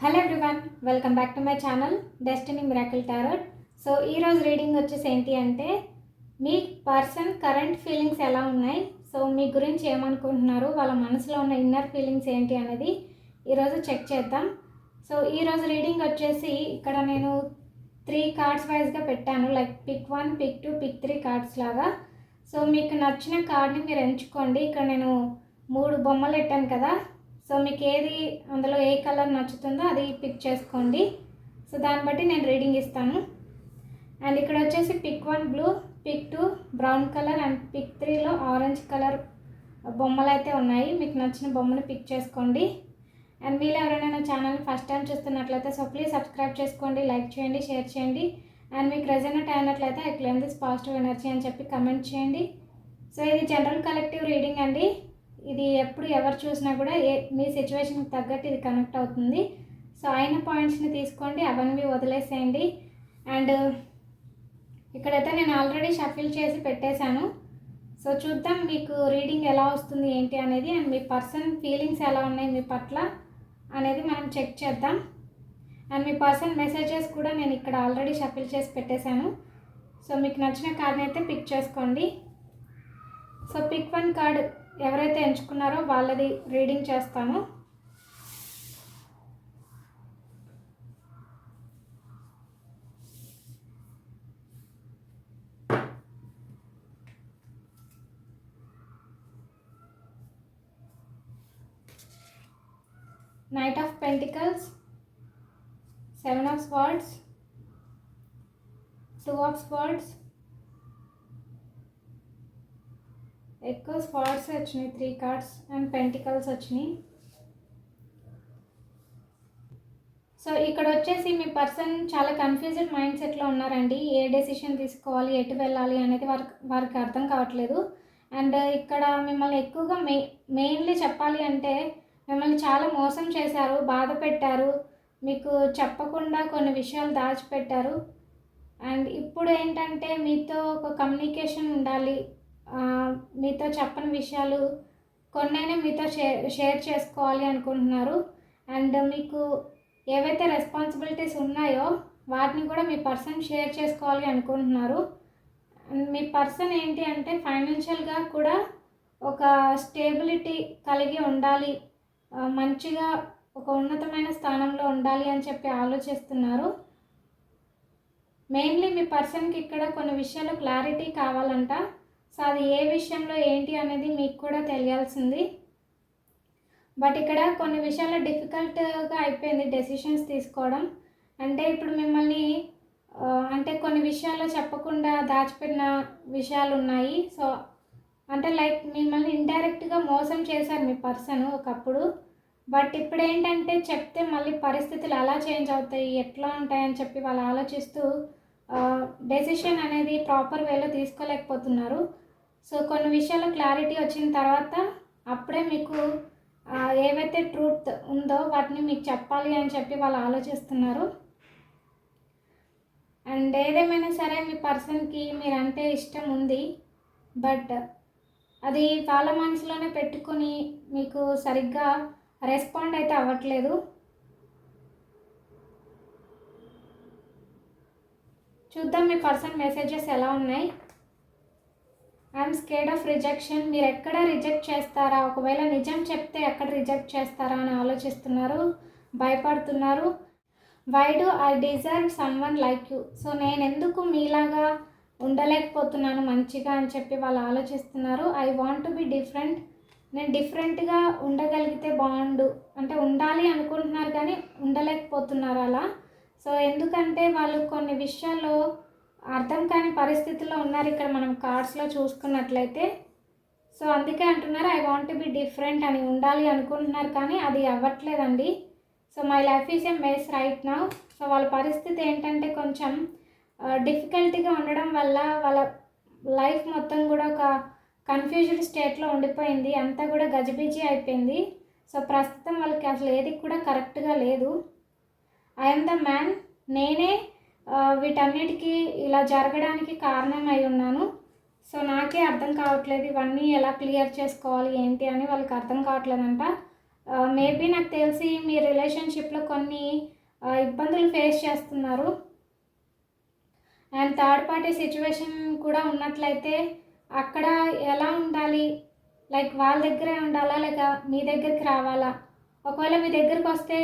Hello everyone, welcome back to my channel destiny miracle tarot. So ఈరోజు reading వచ్చేసి ఏంటి అంటే మీ పర్సన్ కరెంట్ ఫీలింగ్స్ ఎలా ఉన్నాయి, సో మీ గురించి ఏమనుకుంటున్నారు, వాళ్ళ మనసులో ఉన్న ఇన్నర్ ఫీలింగ్స్ ఏంటి అనేది ఈరోజు చెక్ చేద్దాం. సో ఈరోజు రీడింగ్ వచ్చేసి ఇక్కడ నేను 3 కార్డ్స్ వైజ్గా పెట్టాను, like pick 1, pick 2, pick 3 cards లాగా. సో మీకు నచ్చిన కార్డ్ని మీరు ఎంచుకోండి. ఇక్కడ నేను 3 బొమ్మలు పెట్టాను కదా, సో మీకు ఏది అందులో ఏ కలర్ నచ్చుతుందో అది పిక్ చేసుకోండి. సో దాన్ని బట్టి నేను రీడింగ్ ఇస్తాను. అండ్ ఇక్కడ వచ్చేసి pic 1 blue, pic 2 brown colour and pic 3లో ఆరెంజ్ కలర్ బొమ్మలు అయితే ఉన్నాయి. మీకు నచ్చిన బొమ్మను పిక్ చేసుకోండి. అండ్ మీరు ఎవరైనా నా ఛానల్ని ఫస్ట్ టైం చూస్తున్నట్లయితే సో ప్లీజ్ సబ్స్క్రైబ్ చేసుకోండి, లైక్ చేయండి, షేర్ చేయండి. అండ్ మీకు రెజొనేట్ అయినట్లయితే I claim this positive energy అని చెప్పి కమెంట్ చేయండి. సో ఇది జనరల్ కలెక్టివ్ రీడింగ్ అండి. ఇది ఎప్పుడు ఎవరు చూసినా కూడా మీ సిచ్యువేషన్కి తగ్గట్టు ఇది కనెక్ట్ అవుతుంది. సో అయిన పాయింట్స్ని తీసుకోండి, అవన్నీ వదిలేసేయండి. అండ్ ఇక్కడైతే నేను ఆల్రెడీ షఫిల్ చేసి పెట్టేశాను. సో చూద్దాం మీకు రీడింగ్ ఎలా వస్తుంది ఏంటి అనేది, అండ్ మీ పర్సన్ ఫీలింగ్స్ ఎలా ఉన్నాయి మీ పట్ల అనేది మనం చెక్ చేద్దాం. అండ్ మీ పర్సన్ మెసేజెస్ కూడా నేను ఇక్కడ ఆల్రెడీ షఫిల్ చేసి పెట్టేశాను. సో మీకు నచ్చిన కార్డ్ని అయితే పిక్ చేసుకోండి. సో పిక్ 1 కార్డ్ ఎవరైతే ఎంచుకున్నారో వాళ్ళది రీడింగ్ చేస్తాను. Knight of pentacles, 7 of swords, 2 of swords, ఎక్కువ స్పాట్స్ వచ్చినాయి 3 కార్డ్స్ అండ్ పెంటికల్స్ వచ్చినాయి. సో ఇక్కడ వచ్చేసి మీ పర్సన్ చాలా కన్ఫ్యూజ్డ్ మైండ్ సెట్లో ఉన్నారండి. ఏ డెసిషన్ తీసుకోవాలి, ఎటు వెళ్ళాలి అనేది వారికి అర్థం కావట్లేదు. అండ్ ఇక్కడ మిమ్మల్ని ఎక్కువగా మెయిన్లీ చెప్పాలి అంటే మిమ్మల్ని చాలా మోసం చేశారు, బాధ పెట్టారు, మీకు చెప్పకుండా కొన్ని విషయాలు దాచిపెట్టారు. అండ్ ఇప్పుడు ఏంటంటే మీతో ఒక కమ్యూనికేషన్ ఉండాలి, మీతో చెప్పని విషయాలు కొన్నైనా మీతో షేర్ చేసుకోవాలి అనుకుంటున్నారు. అండ్ మీకు ఏవైతే రెస్పాన్సిబిలిటీస్ ఉన్నాయో వాటిని కూడా మీ పర్సన్ షేర్ చేసుకోవాలి అనుకుంటున్నారు. మీ పర్సన్ ఏంటి అంటే ఫైనాన్షియల్గా కూడా ఒక స్టేబిలిటీ కలిగి ఉండాలి, మంచిగా ఒక ఉన్నతమైన స్థానంలో ఉండాలి అని చెప్పి ఆలోచిస్తున్నారు. మెయిన్లీ మీ పర్సన్కి ఇక్కడ కొన్ని విషయాలు క్లారిటీ కావాలంట. సో అది ఏ విషయంలో ఏంటి అనేది మీకు కూడా తెలియాల్సింది. బట్ ఇక్కడ కొన్ని విషయాల్లో డిఫికల్ట్గా అయిపోయింది డెసిషన్స్ తీసుకోవడం. అంటే ఇప్పుడు మిమ్మల్ని అంటే కొన్ని విషయాల్లో చెప్పకుండా దాచిపెట్టిన విషయాలు ఉన్నాయి. సో అంటే లైక్ మిమ్మల్ని ఇండైరెక్ట్గా మోసం చేశారు మీ పర్సన్ ఒకప్పుడు. బట్ ఇప్పుడు ఏంటంటే చెప్తే మళ్ళీ పరిస్థితులు ఎలా చేంజ్ అవుతాయి, ఎట్లా ఉంటాయని చెప్పి వాళ్ళు ఆలోచిస్తూ డెసిషన్ అనేది ప్రాపర్ వేలో తీసుకోలేకపోతున్నారు. సో కొన్ని విషయాల్లో క్లారిటీ వచ్చిన తర్వాత అప్పుడే మీకు ఏవైతే ట్రూత్ ఉందో వాటిని మీకు చెప్పాలి అని చెప్పి వాళ్ళు ఆలోచిస్తున్నారు. అండ్ ఏదేమైనా సరే మీ పర్సన్కి మీరంటే ఇష్టం ఉంది, బట్ అది వాళ్ళ మనసులోనే పెట్టుకొని మీకు సరిగ్గా రెస్పాండ్ అయితే అవ్వట్లేదు. చూద్దాం మీ పర్సన్ మెసేజెస్ ఎలా ఉన్నాయి. I'm scared of rejection. మీరు ఎక్కడ రిజెక్ట్ చేస్తారా, ఒకవేళ నిజం చెప్తే ఎక్కడ రిజెక్ట్ చేస్తారా అని ఆలోచిస్తున్నారు, భయపడుతున్నారు. Why do I deserve someone like you. So నేను ఎందుకు మీలాగా ఉండలేకపోతున్నాను మంచిగా అని చెప్పి వాళ్ళు ఆలోచిస్తున్నారు. I want to be different. నేను డిఫరెంట్గా ఉండగలిగితే బాగుండు అంటే ఉండాలి అనుకుంటున్నారు కానీ ఉండలేకపోతున్నారు అలా. సో ఎందుకంటే వాళ్ళు కొన్ని విషయాల్లో అర్థం కాని పరిస్థితుల్లో ఉన్నారు ఇక్కడ మనం కార్డ్స్లో చూసుకున్నట్లయితే. సో అందుకే అంటున్నారు I want to be different అని, ఉండాలి అనుకుంటున్నారు కానీ అది అవ్వట్లేదండి. So my life is a mess right now. So వాళ్ళ పరిస్థితి ఏంటంటే కొంచెం డిఫికల్టీగా ఉండడం వల్ల వాళ్ళ లైఫ్ మొత్తం కూడా ఒక కన్ఫ్యూజ్డ్ స్టేట్లో ఉండిపోయింది, అంతా కూడా గజిబిజీ అయిపోయింది. సో ప్రస్తుతం వాళ్ళకి అసలు ఏది కూడా కరెక్ట్గా లేదు. I'm the man. నేనే వీటన్నిటికీ ఇలా జరగడానికి కారణం అయి ఉన్నాను. సో నాకే అర్థం కావట్లేదు ఇవన్నీ ఎలా క్లియర్ చేసుకోవాలి ఏంటి అని వాళ్ళకి అర్థం కావట్లేదంట. మేబీ నాకు తెలిసి మీ రిలేషన్షిప్లో కొన్ని ఇబ్బందులు ఫేస్ చేస్తున్నారు. అండ్ థర్డ్ పార్టీ సిచ్యువేషన్ కూడా ఉన్నట్లయితే అక్కడ ఎలా ఉండాలి, లైక్ వాళ్ళ దగ్గరే ఉండాలా లేక మీ దగ్గరికి రావాలా, ఒకవేళ మీ దగ్గరికి వస్తే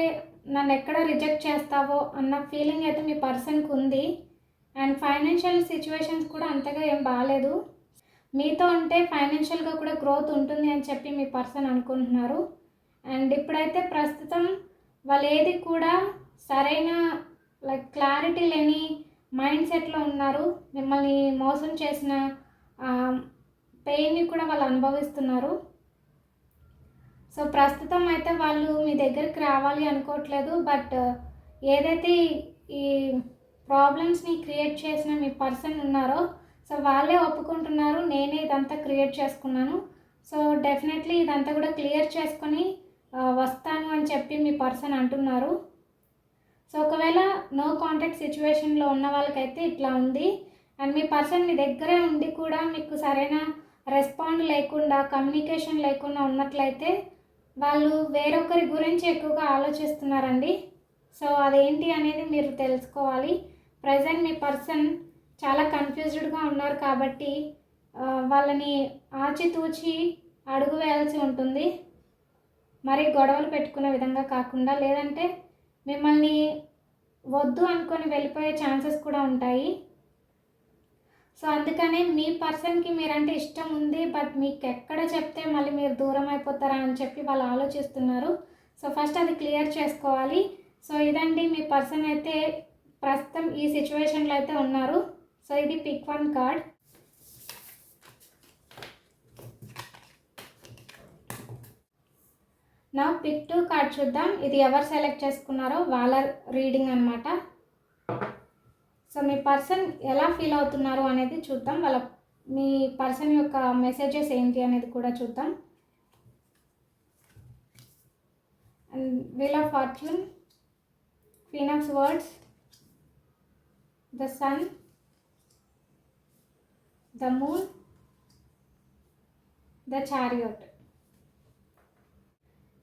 నన్ను ఎక్కడ రిజెక్ట్ చేస్తావో అన్న ఫీలింగ్ అయితే మీ పర్సన్కి ఉంది. అండ్ ఫైనాన్షియల్ సిచ్యువేషన్స్ కూడా అంతగా ఏం బాగాలేదు. మీతో ఉంటే ఫైనాన్షియల్గా కూడా గ్రోత్ ఉంటుంది అని చెప్పి మీ పర్సన్ అనుకుంటున్నారు. అండ్ ఇప్పుడైతే ప్రస్తుతం వాళ్ళు ఏది కూడా సరైన లైక్ క్లారిటీ లేని మైండ్ సెట్లో ఉన్నారు. మిమ్మల్ని మోసం చేసిన పెయిన్ని కూడా వాళ్ళు అనుభవిస్తున్నారు. సో ప్రస్తుతం అయితే వాళ్ళు మీ దగ్గరికి రావాలి అనుకోవట్లేదు. బట్ ఏదైతే ఈ ప్రాబ్లమ్స్ని క్రియేట్ చేసిన మీ పర్సన్ ఉన్నారో సో వాళ్ళే ఒప్పుకుంటున్నారు, నేనే ఇదంతా క్రియేట్ చేసుకున్నాను, సో డెఫినెట్లీ ఇదంతా కూడా క్లియర్ చేసుకొని వస్తాను అని చెప్పి మీ పర్సన్ అంటున్నారు. సో ఒకవేళ నో కాంటాక్ట్ సిచ్యువేషన్లో ఉన్న వాళ్ళకైతే ఇట్లా ఉంది. అండ్ మీ పర్సన్ మీ దగ్గరే ఉండి కూడా మీకు సరైన రెస్పాండ్ లేకుండా, కమ్యూనికేషన్ లేకుండా ఉన్నట్లయితే వాళ్ళు వేరొకరి గురించి ఎక్కువగా ఆలోచిస్తున్నారండి. సో అదేంటి అనేది మీరు తెలుసుకోవాలి. ప్రజెంట్ మీ పర్సన్ చాలా కన్ఫ్యూజ్డ్గా ఉన్నారు కాబట్టి వాళ్ళని ఆచితూచి అడుగు వేయాల్సి ఉంటుంది. మరి గొడవలు పెట్టుకునే విధంగా కాకుండా, లేదంటే మిమ్మల్ని వద్దు అనుకొని వెళ్ళిపోయే ఛాన్సెస్ కూడా ఉంటాయి. సో అందుకనే మీ పర్సన్కి మీరంటే ఇష్టం ఉంది, బట్ మీకు ఎక్కడ చెప్తే మళ్ళీ మీరు దూరం అయిపోతారా అని చెప్పి వాళ్ళు ఆలోచిస్తున్నారు. సో ఫస్ట్ అది క్లియర్ చేసుకోవాలి. సో ఇదండి, మీ పర్సన్ అయితే ప్రస్తుతం ఈ సిచ్యువేషన్లో అయితే ఉన్నారు. సో ఇది పిక్ 1 కార్డ్. నా పిక్ 2 కార్డ్ చూద్దాం. ఇది ఎవరు సెలెక్ట్ చేసుకున్నారో వాళ్ళ రీడింగ్ అనమాట. సో మీ పర్సన్ ఎలా ఫీల్ అవుతున్నారు అనేది చూద్దాం. మీ పర్సన్ యొక్క మెసేజెస్ ఏంటి అనేది కూడా చూద్దాం. And wheel of fortune, queen of swords, the sun, the moon, the chariot.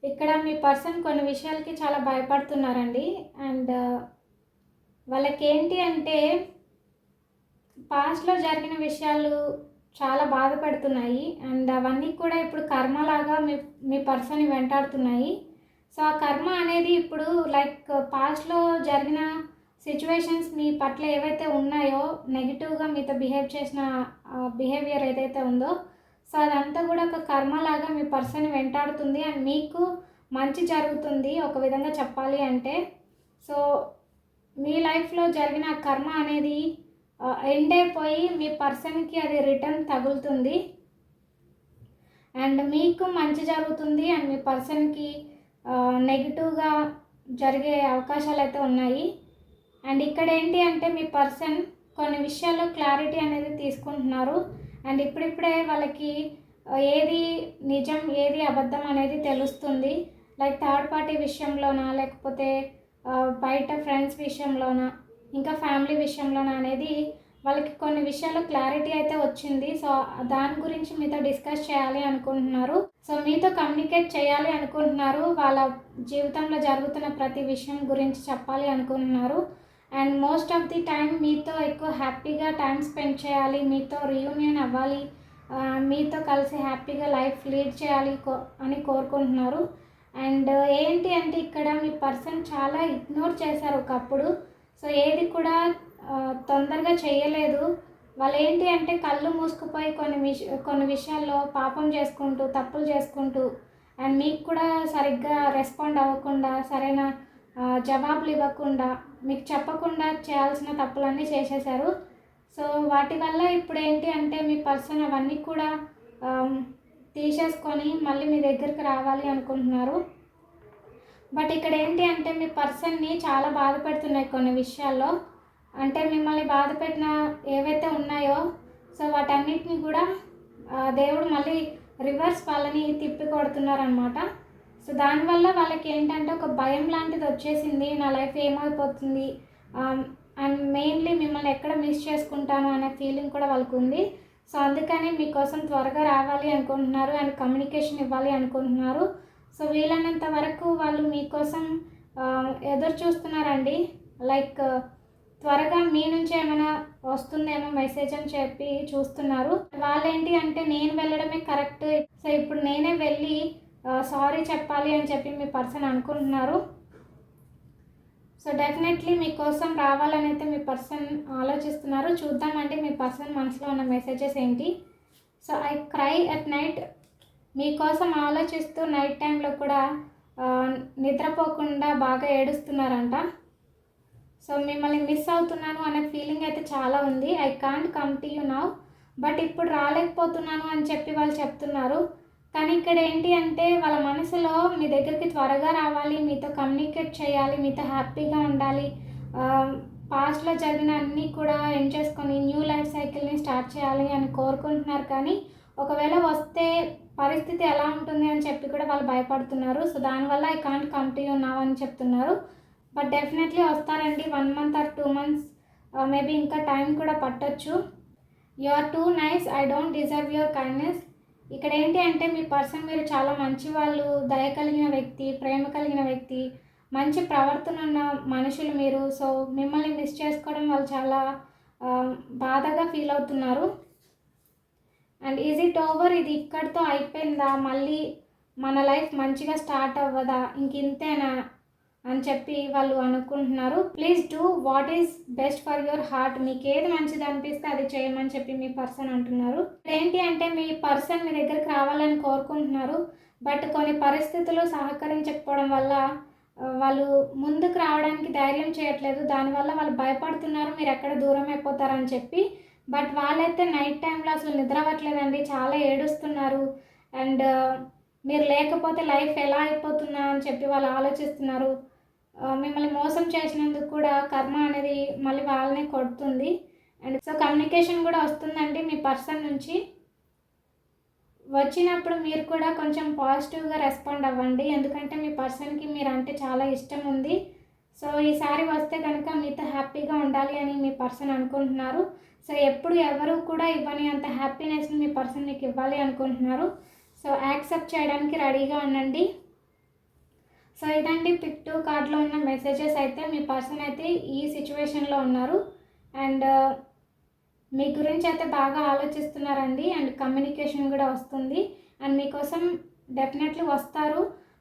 ఇక్కడ మీ పర్సన్ కొన్ని విషయాలకి చాలా భయపడుతున్నారండి. అండ్ వాళ్ళకి ఏంటి అంటే పాస్ట్లో జరిగిన విషయాలు చాలా బాధపడుతున్నాయి. అండ్ అవన్నీ కూడా ఇప్పుడు కర్మలాగా మీ పర్సన్ని వెంటాడుతున్నాయి. సో ఆ కర్మ అనేది ఇప్పుడు లైక్ పాస్ట్లో జరిగిన సిచ్యువేషన్స్ మీ పట్ల ఏవైతే ఉన్నాయో, నెగిటివ్గా మీతో బిహేవ్ చేసిన బిహేవియర్ ఏదైతే ఉందో, సో అదంతా కూడా ఒక కర్మలాగా మీ పర్సన్ వెంటాడుతుంది. అండ్ మీకు మంచి జరుగుతుంది ఒక విధంగా చెప్పాలి అంటే. సో మీ లైఫ్లో జరిగిన కర్మ అనేది ఎండ్ అయిపోయి మీ పర్సన్కి అది రిటర్న్ తగులుతుంది. అండ్ మీకు మంచి జరుగుతుంది. అండ్ మీ పర్సన్కి నెగిటివ్గా జరిగే అవకాశాలు అయితే ఉన్నాయి. అండ్ ఇక్కడ ఏంటి అంటే మీ పర్సన్ కొన్ని విషయాల్లో క్లారిటీ అనేది తీసుకుంటున్నారు. అండ్ ఇప్పుడిప్పుడే వాళ్ళకి ఏది నిజం ఏది అబద్ధం అనేది తెలుస్తుంది. లైక్ థర్డ్ పార్టీ విషయంలోనా, లేకపోతే బయట ఫ్రెండ్స్ విషయంలోనా, ఇంకా ఫ్యామిలీ విషయంలోనా అనేది వాళ్ళకి కొన్ని విషయాల్లో క్లారిటీ అయితే వచ్చింది. సో దాని గురించి మీతో డిస్కస్ చేయాలి అనుకుంటున్నారు. సో మీతో కమ్యూనికేట్ చేయాలి అనుకుంటున్నారు. వాళ్ళ జీవితంలో జరుగుతున్న ప్రతి విషయం గురించి చెప్పాలి అనుకుంటున్నారు. And most of the time మీతో ఎక్కువ హ్యాపీగా టైం స్పెండ్ చేయాలి, మీతో రీయూనియన్ అవ్వాలి, మీతో కలిసి హ్యాపీగా లైఫ్ లీడ్ చేయాలి అని కోరుకుంటున్నారు. అండ్ ఏంటి అంటే ఇక్కడ మీ పర్సన్ చాలా ఇగ్నోర్ చేశారు ఒకప్పుడు. సో ఏది కూడా తొందరగా చేయలేదు. వాళ్ళు ఏంటి అంటే కళ్ళు మూసుకుపోయి కొన్ని విషయాల్లో పాపం చేసుకుంటూ, తప్పులు చేసుకుంటూ, అండ్ మీకు కూడా సరిగ్గా రెస్పాండ్ అవ్వకుండా, సరైన జవాబులు ఇవ్వకుండా, మీకు చెప్పకుండా చేయాల్సిన తప్పులన్నీ చేసేశారు. సో వాటి వల్ల ఇప్పుడు ఏంటి అంటే మీ పర్సన్ అవన్నీ కూడా తీసేసుకొని మళ్ళీ మీ దగ్గరికి రావాలి అనుకుంటున్నారు. బట్ ఇక్కడ ఏంటి అంటే మీ పర్సన్ని చాలా బాధ పెడుతున్నాయి కొన్ని విషయాల్లో. అంటే మిమ్మల్ని బాధ పెట్టిన ఏవైతే ఉన్నాయో సో వాటన్నిటిని కూడా దేవుడు మళ్ళీ రివర్స్ వాళ్ళని తిప్పి కొడుతున్నారనమాట. సో దానివల్ల వాళ్ళకి ఏంటంటే ఒక భయం లాంటిది వచ్చేసింది, నా లైఫ్ ఏమైపోతుంది, అండ్ మెయిన్లీ మిమ్మల్ని ఎక్కడ మిస్ చేసుకుంటాను అనే ఫీలింగ్ కూడా వాళ్ళకు ఉంది. సో అందుకని మీకోసం త్వరగా రావాలి అనుకుంటున్నారు అండ్ కమ్యూనికేషన్ ఇవ్వాలి అనుకుంటున్నారు. సో వీలైనంత వరకు వాళ్ళు మీకోసం ఎదురు చూస్తున్నారండి. లైక్ త్వరగా మీ నుంచి ఏమైనా వస్తుందేమో మెసేజ్ అని చెప్పి చూస్తున్నారు. వాళ్ళేంటి అంటే నేను వెళ్ళడమే కరెక్ట్, సో ఇప్పుడు నేనే వెళ్ళి సారీ చెప్పాలి అని చెప్పి మీ పర్సన్ అనుకుంటున్నారు. సో డెఫినెట్లీ మీకోసం రావాలని అయితే మీ పర్సన్ ఆలోచిస్తున్నారు. చూద్దామండి మీ పర్సన్ మనసులో ఉన్న మెసేజెస్ ఏంటి. So I cry at night. మీకోసం ఆలోచిస్తూ నైట్ టైంలో కూడా నిద్రపోకుండా బాగా ఏడుస్తున్నారంట. సో మిమ్మల్ని మిస్ అవుతున్నాను అనే ఫీలింగ్ అయితే చాలా ఉంది. I can't come to you now, but ఇప్పుడు రాలేకపోతున్నాను అని చెప్పి వాళ్ళు చెప్తున్నారు. కానీ ఇక్కడ ఏంటి అంటే వాళ్ళ మనసులో మీ దగ్గరికి త్వరగా రావాలి, మీతో కమ్యూనికేట్ చేయాలి, మీతో హ్యాపీగా ఉండాలి, పాస్ట్లో జరిగిన అన్నీ కూడా ఎండ్ చేసుకొని న్యూ లైఫ్ సైకిల్ని స్టార్ట్ చేయాలి అని కోరుకుంటున్నారు. కానీ ఒకవేళ వస్తే పరిస్థితి ఎలా ఉంటుంది అని చెప్పి కూడా వాళ్ళు భయపడుతున్నారు. సో దానివల్ల I can't come to you now అని చెప్తున్నారు. బట్ డెఫినెట్లీ వస్తారండి. 1 month or 2 months, మేబీ ఇంకా టైం కూడా పట్టొచ్చు. You are too nice, I don't deserve your kindness. ఇక్కడ ఏంటి అంటే మీ పర్సన్ మీరు చాలా మంచి వాళ్ళు, దయ కలిగిన వ్యక్తి, ప్రేమ కలిగిన వ్యక్తి, మంచి ప్రవర్తన ఉన్న మనుషులు మీరు. సో మిమ్మల్ని మిస్ చేసుకోవడం వాళ్ళు చాలా బాధగా ఫీల్ అవుతున్నారు. అండ్ ఈజ్ ఇట్ ఓవర్, ఇది ఇక్కడితో అయిపోయిందా, మళ్ళీ మన లైఫ్ మంచిగా స్టార్ట్ అవ్వదా, ఇంకింతేనా అని చెప్పి వాళ్ళు అనుకుంటున్నారు. Please do what is best for your heart. మీకు ఏది మంచిది అనిపిస్తే అది చేయమని చెప్పి మీ పర్సన్ అంటున్నారు. ఏంటి అంటే మీ పర్సన్ మీ దగ్గరికి రావాలని కోరుకుంటున్నారు. బట్ కొన్ని పరిస్థితులు సహకరించకపోవడం వల్ల వాళ్ళు ముందుకు రావడానికి ధైర్యం చేయట్లేదు. దానివల్ల వాళ్ళు భయపడుతున్నారు మీరు ఎక్కడ దూరం అయిపోతారని చెప్పి. బట్ వాళ్ళైతే నైట్ టైంలో అసలు నిద్రవ్వట్లేదండి, చాలా ఏడుస్తున్నారు. అండ్ మీరు లేకపోతే లైఫ్ ఎలా అయిపోతుందా అని చెప్పి వాళ్ళు ఆలోచిస్తున్నారు. మిమ్మల్ని మోసం చేసినందుకు కూడా కర్మ అనేది మళ్ళీ వాళ్ళనే కొడుతుంది. అండ్ సో కమ్యూనికేషన్ కూడా వస్తుందండి మీ పర్సన్ నుంచి. వచ్చినప్పుడు మీరు కూడా కొంచెం పాజిటివ్గా రెస్పాండ్ అవ్వండి, ఎందుకంటే మీ పర్సన్కి మీరు అంటే చాలా ఇష్టం ఉంది. సో ఈసారి వస్తే కనుక మీతో హ్యాపీగా ఉండాలి అని మీ పర్సన్ అనుకుంటున్నారు. సో ఎప్పుడు ఎవరు కూడా ఇవ్వని అంత హ్యాపీనెస్ని మీ పర్సన్ మీకు ఇవ్వాలి అనుకుంటున్నారు. సో యాక్సెప్ట్ చేయడానికి రెడీగా ఉండండి. సో ఇదండి పిక్ 2 కార్డ్లో ఉన్న మెసేజెస్. అయితే మీ పర్సన్ అయితే ఈ సిచ్యువేషన్లో ఉన్నారు అండ్ మీ గురించి అయితే బాగా ఆలోచిస్తున్నారండి. అండ్ కమ్యూనికేషన్ కూడా వస్తుంది అండ్ మీకోసం డెఫినెట్లీ వస్తారు.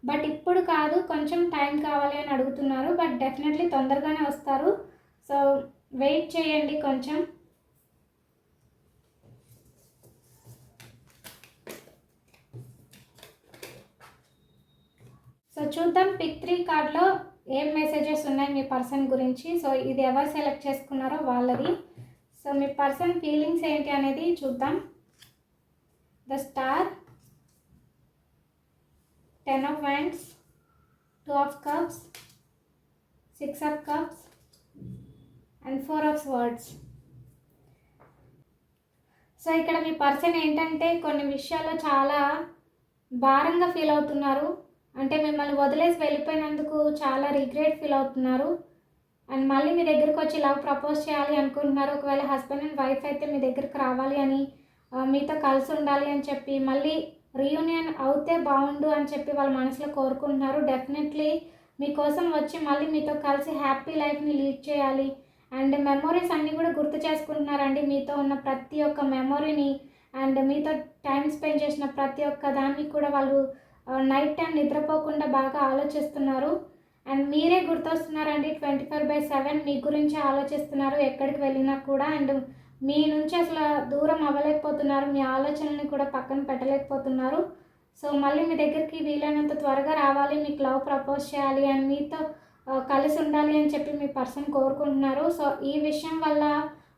బట్ ఇప్పుడు కాదు, కొంచెం టైం కావాలి అని అడుగుతున్నారు. బట్ డెఫినెట్లీ తొందరగానే వస్తారు. సో వెయిట్ చేయండి కొంచెం. సో చూద్దాం పిక్ 3 కార్డ్లో ఏం మెసేజెస్ ఉన్నాయి మీ పర్సన్ గురించి. సో ఇది ఎవరు సెలెక్ట్ చేసుకున్నారో వాళ్ళది. సో మీ పర్సన్ ఫీలింగ్స్ ఏంటి అనేది చూద్దాం. The star, 10 of Wands, 2 of Cups, 6 of Cups and 4 of Swords. So ఇక్కడ మీ పర్సన్ ఏంటంటే కొన్ని విషయాల్లో చాలా భారంగా ఫీల్ అవుతున్నారు. అంటే మిమ్మల్ని వదిలేసి వెళ్ళిపోయినందుకు చాలా రిగ్రెట్ ఫీల్ అవుతున్నారు. అండ్ మళ్ళీ మీ దగ్గరికి వచ్చి లవ్ ప్రపోజ్ చేయాలి అనుకుంటున్నారు. ఒకవేళ హస్బెండ్ అండ్ వైఫ్ అయితే మీ దగ్గరికి రావాలి అని, మీతో కలిసి ఉండాలి అని చెప్పి, మళ్ళీ రీయూనియన్ అవుతే బాగుండు అని చెప్పి వాళ్ళ మనసులో కోరుకుంటున్నారు. డెఫినెట్లీ మీకోసం వచ్చి మళ్ళీ మీతో కలిసి హ్యాపీ లైఫ్ని లీడ్ చేయాలి. అండ్ మెమొరీస్ అన్నీ కూడా గుర్తు చేసుకుంటున్నారండి, మీతో ఉన్న ప్రతి ఒక్క మెమొరీని. అండ్ మీతో టైం స్పెండ్ చేసిన ప్రతి ఒక్క దాన్ని కూడా వాళ్ళు నైట్ టైం నిద్రపోకుండా బాగా ఆలోచిస్తున్నారు. అండ్ మీరే గుర్తొస్తున్నారండి 24/7 మీ గురించి ఆలోచిస్తున్నారు ఎక్కడికి వెళ్ళినా కూడా. అండ్ మీ నుంచి అసలు దూరం అవ్వలేకపోతున్నారు, మీ ఆలోచనల్ని కూడా పక్కన పెట్టలేకపోతున్నారు. సో మళ్ళీ మీ దగ్గరికి వీలైనంత త్వరగా రావాలి, మీకు లవ్ ప్రపోజ్ చేయాలి అండ్ మీతో కలిసి ఉండాలి అని చెప్పి మీ పర్సన్ కోరుకుంటున్నారు. సో ఈ విషయం వల్ల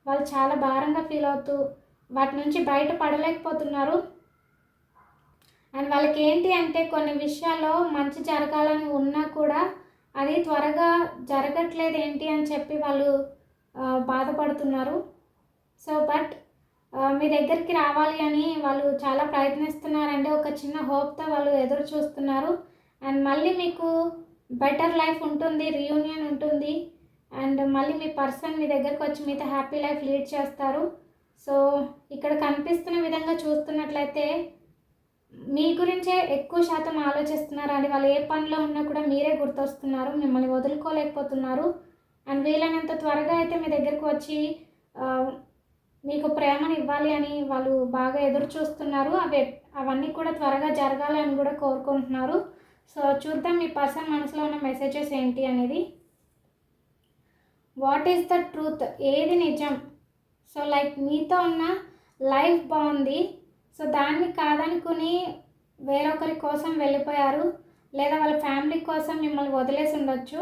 వాళ్ళు చాలా భారంగా ఫీల్ అవుతూ వాటి నుంచి బయటపడలేకపోతున్నారు. అండ్ వాళ్ళకి ఏంటి అంటే కొన్ని విషయాల్లో మంచి జరగాలని ఉన్నా కూడా అది త్వరగా జరగట్లేదు ఏంటి అని చెప్పి వాళ్ళు బాధపడుతున్నారు. సో బట్ మీ దగ్గరికి రావాలి అని వాళ్ళు చాలా ప్రయత్నిస్తున్నారండి. ఒక చిన్న హోప్తో వాళ్ళు ఎదురు చూస్తున్నారు. అండ్ మళ్ళీ మీకు బెటర్ లైఫ్ ఉంటుంది, రీయూనియన్ ఉంటుంది. అండ్ మళ్ళీ మీ పర్సన్ మీ దగ్గరికి వచ్చి మీతో హ్యాపీ లైఫ్ లీడ్ చేస్తారు. సో ఇక్కడ కనిపిస్తున్న విధంగా చూస్తున్నట్లయితే మీ గురించే ఎక్కువ శాతం ఆలోచిస్తున్నారు అని, వాళ్ళు ఏ పనిలో ఉన్నా కూడా మీరే గుర్తొస్తున్నారు, మిమ్మల్ని వదులుకోలేకపోతున్నారు. అండ్ వీలైనంత త్వరగా అయితే మీ దగ్గరకు వచ్చి మీకు ప్రేమను ఇవ్వాలి అని వాళ్ళు బాగా ఎదురు చూస్తున్నారు. అవన్నీ కూడా త్వరగా జరగాలి అని కూడా కోరుకుంటున్నారు. సో చూద్దాం మీ పర్సన్ మనసులో ఉన్న మెసేజెస్ ఏంటి అనేది. What is the truth? ఏది నిజం? సో లైక్ మీతో ఉన్న లైఫ్ బాగుంది, సో దాన్ని కాదనుకుని వేరొకరి కోసం వెళ్ళిపోయారు, లేదా వాళ్ళ ఫ్యామిలీ కోసం మిమ్మల్ని వదిలేసి ఉండొచ్చు.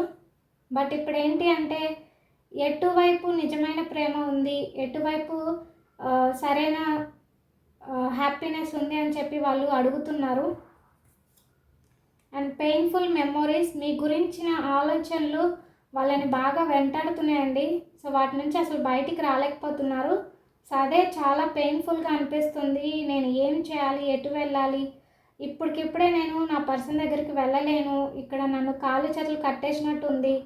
బట్ ఇప్పుడు ఏంటి అంటే ఎటువైపు నిజమైన ప్రేమ ఉంది, ఎటువైపు సరైన హ్యాపీనెస్ ఉంది అని చెప్పి వాళ్ళు అడుగుతున్నారు. అండ్ పెయిన్ఫుల్ మెమొరీస్, మీ గురించిన ఆలోచనలు వాళ్ళని బాగా వెంటాడుతున్నాయండి. సో వాటి నుంచి అసలు బయటికి రాలేకపోతున్నారు. సో అదే చాలా పెయిన్ఫుల్గా అనిపిస్తుంది. నేను ఏం చేయాలి, ఎటు వెళ్ళాలి, ఇప్పటికిప్పుడే నేను నా పర్సన్ దగ్గరికి వెళ్ళలేను, ఇక్కడ నన్ను కాళ్ళు చేతులు కట్టేసినట్టు ఉంది.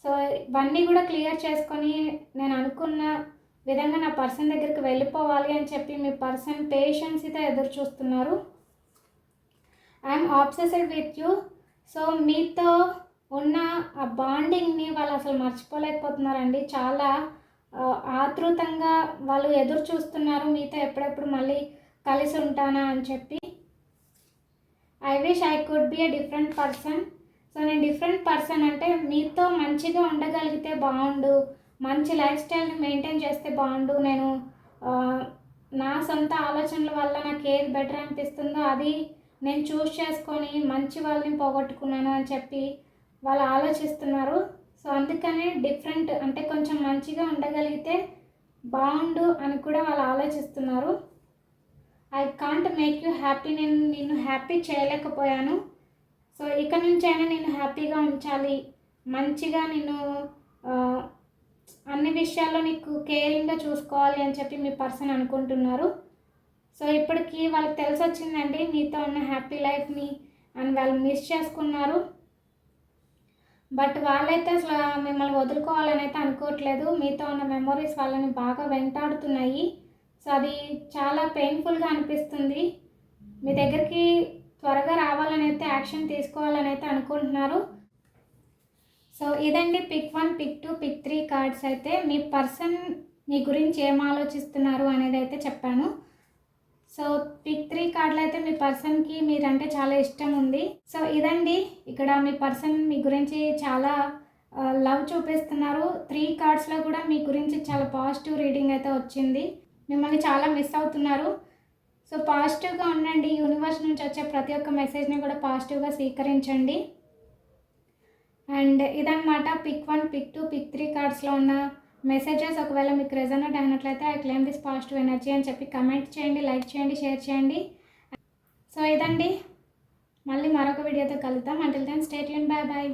సో ఇవన్నీ కూడా క్లియర్ చేసుకొని నేను అనుకున్న విధంగా నా పర్సన్ దగ్గరికి వెళ్ళిపోవాలి అని చెప్పి మీ పర్సన్ పేషెన్స్తో ఎదురు చూస్తున్నారు. I'm obsessed with you. So మీతో ఉన్న ఆ బాండింగ్ని వాళ్ళు అసలు మర్చిపోలేకపోతున్నారండి. చాలా ఆతృతంగా వాళ్ళు ఎదురు చూస్తున్నారు మీతో ఎప్పుడెప్పుడు మళ్ళీ కలిసి ఉంటానా అని చెప్పి. I wish I could be a different person. So నేను డిఫరెంట్ పర్సన్ అంటే మీతో మంచిగా ఉండగలిగితే బాగుండు, మంచి లైఫ్ స్టైల్ని మెయింటైన్ చేస్తే బాగుండు, నేను నా సొంత ఆలోచనల వల్ల నాకు ఏది బెటర్ అనిపిస్తుందో అది నేను చూస్ చేసుకొని మంచి వాళ్ళని పోగొట్టుకున్నాను అని చెప్పి వాళ్ళు ఆలోచిస్తున్నారు. సో అందుకనే డిఫరెంట్ అంటే కొంచెం మంచిగా ఉండగలిగితే బాగుండు అని కూడా వాళ్ళు ఆలోచిస్తున్నారు. I can't make you happy, నేను నిన్ను హ్యాపీ చేయలేకపోయాను. సో ఇక నుంచైనా నేను హ్యాపీగా ఉంచాలి, మంచిగా నిన్ను అన్ని విషయాల్లో నీకు కేరింగ్గా చూసుకోవాలి అని చెప్పి మీ పర్సన్ అనుకుంటున్నారు. సో ఇప్పటికి వాళ్ళకి తెలిసి వచ్చిందండి మీతో ఉన్న హ్యాపీ లైఫ్ని, అండ్ వాళ్ళు మిస్ చేసుకున్నారు. బట్ వాళ్ళైతే అసలు మిమ్మల్ని వదులుకోవాలని అయితే అనుకోవట్లేదు. మీతో ఉన్న మెమొరీస్ వాళ్ళని బాగా వెంటాడుతున్నాయి. సో అది చాలా పెయిన్ఫుల్గా అనిపిస్తుంది. మీ దగ్గరికి త్వరగా రావాలని అయితే, యాక్షన్ తీసుకోవాలని అయితే అనుకుంటున్నారు. సో ఇదండి పిక్ 1, పిక్ 2, పిక్ 3 కార్డ్స్. అయితే మీ పర్సన్ మీ గురించి ఏం ఆలోచిస్తున్నారు అనేది అయితే చెప్పాను. సో పిక్ 3 కార్డులు అయితే మీ పర్సన్కి మీరంటే చాలా ఇష్టం ఉంది. సో ఇదండి, ఇక్కడ మీ పర్సన్ మీ గురించి చాలా లవ్ చూపిస్తున్నారు. 3 కార్డ్స్లో కూడా మీ గురించి చాలా పాజిటివ్ రీడింగ్ అయితే వచ్చింది. మిమ్మల్ని చాలా మిస్ అవుతున్నారు. సో పాజిటివ్గా ఉండండి. యూనివర్స్ నుంచి వచ్చే ప్రతి ఒక్క మెసేజ్ని కూడా పాజిటివ్గా స్వీకరించండి. అండ్ ఇదన్నమాట పిక్ 1, పిక్ 2, పిక్ 3 కార్డ్స్లో ఉన్న మెసేజెస్. ఒకవేళ మీకు రెజోనేట్ అయినట్లయితే I claim this positive energy అని చెప్పి కమెంట్ చేయండి, లైక్ చేయండి, షేర్ చేయండి. సో ఇదండి, మళ్ళీ మరొక వీడియోతో కలుద్దాం. Until then stay tuned, bye bye.